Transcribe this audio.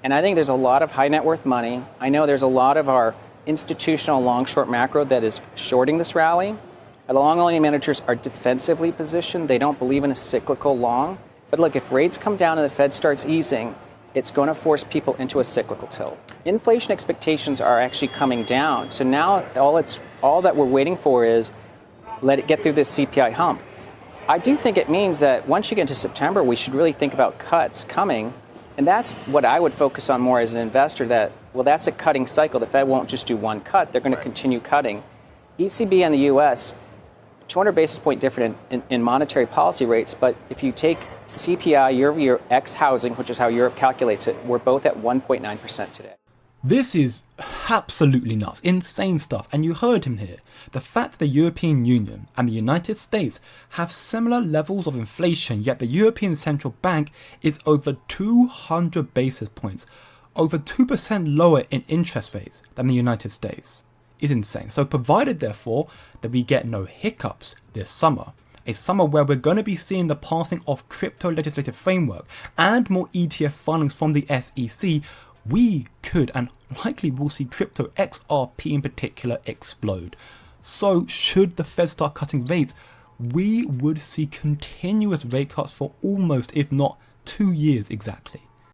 And I think there's a lot of high net worth money. I know there's a lot of our institutional long short macro that is shorting this rally. And the long only managers are defensively positioned. They don't believe in a cyclical long. But look, if rates come down and the Fed starts easing, it's going to force people into a cyclical tilt. Inflation expectations are actually coming down. So now all that we're waiting for is let it get through this CPI hump. I do think it means that once you get into September, we should really think about cuts coming. And that's what I would focus on more as an investor, that, well, that's a cutting cycle. The Fed won't just do one cut. They're going to continue cutting. ECB and the U.S., 200 basis point different in monetary policy rates. But if you take CPI year over year, ex housing, which is how Europe calculates it, we're both at 1.9% today. This is absolutely nuts, insane stuff, and you heard him here. The fact that the European Union and the United States have similar levels of inflation, yet the European Central Bank is over 200 basis points, over 2% lower in interest rates than the United States, is insane. So provided, therefore, that we get no hiccups this summer, a summer where we're going to be seeing the passing of crypto legislative framework and more ETF filings from the SEC, we could and likely will see crypto XRP in particular explode. So should the Fed start cutting rates, we would see continuous rate cuts for almost, if not 2 years exactly.